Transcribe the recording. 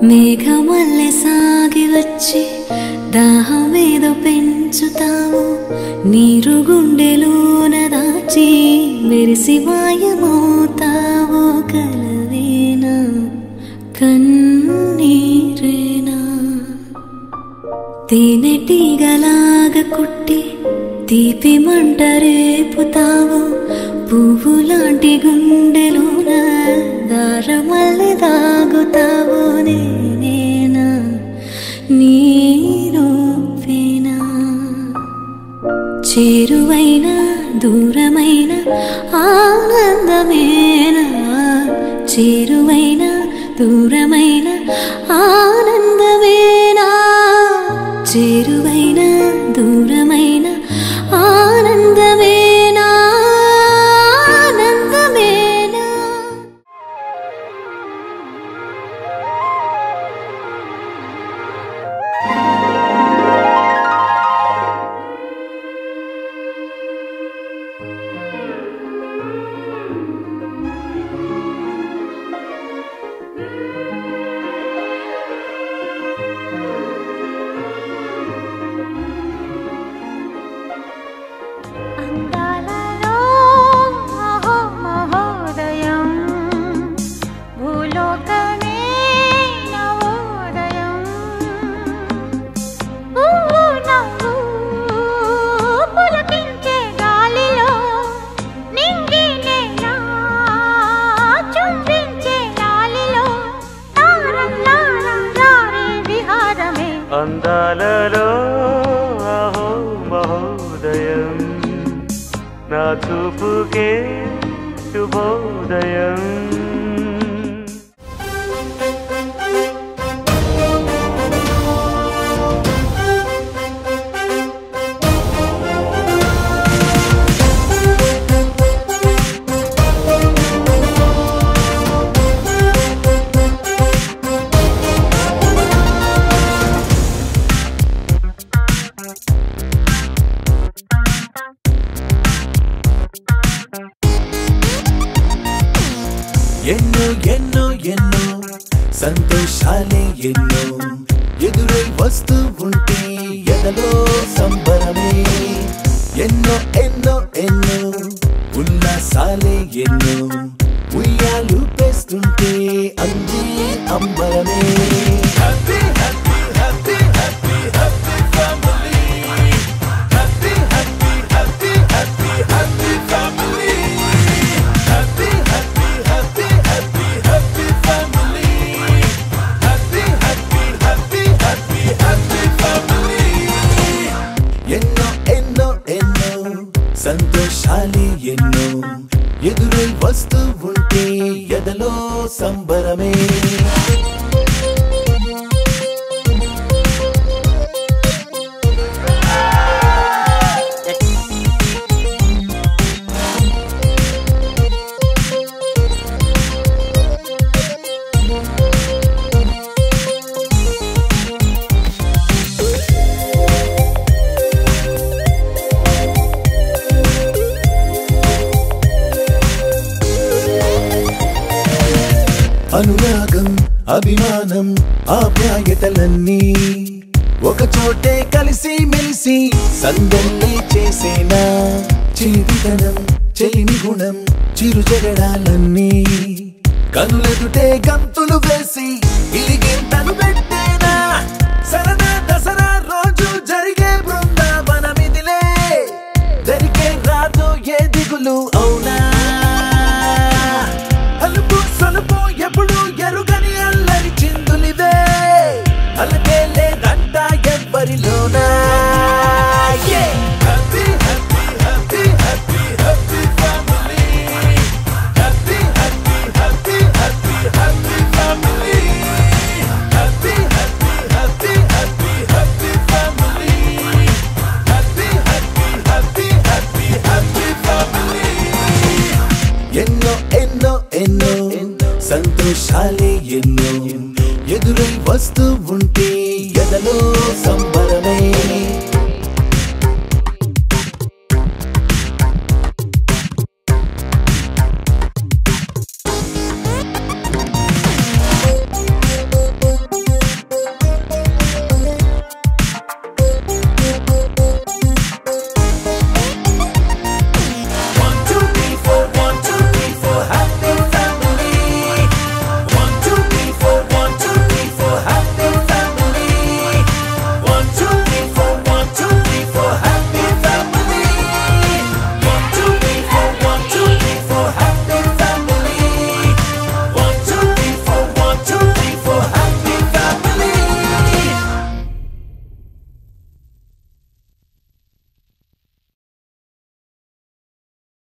మేఘమల్లె సాగి వచ్చి దాహమేదో పెంచుతావు, నీరు గుండెలోన దాచి మెరిసి మాయమవుతావు. కలవేనా కన్నీరేనా తేనెటీగలాగా కుట్టి తీపి మంట రేపుతావు, పువ్వులాంటి గుండెలోన దారమల్లె దాగుతావు. నేనేనా నీరూపేనా చేరువైన దూరమైన ఆనందమేనా, చేరువైన దూరమైన ఆనందమేనా, చేరువైన దూరమైన ఆనందమేనా, ఆనందమేనా. అందాలలో అహో మహోదయం, నా చూపుకే శుభోదయం. ఎన్నో ఎన్నో ఎన్నో సంతోషాలే ఎన్నో ఎదురై వస్తూ ఉంటే ఎదలో సంబరమే. ఎన్నో ఎన్నో ఎన్నో ఉల్లాసాలే ఎన్నో ఉయ్యాలు పేస్తుంటే అందే అంబరమే. Happy happy happy happy happy family, happy happy happy happy happy family, happy happy happy happy happy family, happy happy happy happy happy family. ఎన్నో ఎన్నో ఎన్నో సంతోషాలే ఎన్నో ఎదురై వస్తూ ఉంటే ఎదలో సంబరమే. అనురాగం అభిమానం ఆప్యాయతలన్నీ ఒక చోటే కలిసి మెలిసి సందల్లే చేసేనా. చిలిపితనం చెలిమి గుణం చిరు జగడాలన్నీ కనులెదుటే గంతులు వేసి ఇలిగింతలు పెట్టేనా. సరదా దసరా రోజు జరిగే బృందావనమిదిలే, జరిగే రాదు ఏ దిగులు అవునా. అలుపు సొలుపు ఎప్పుడు ఎరుగని అల్లరి చిందులివే, అలకే లేదంట ఎవ్వరిలోనా.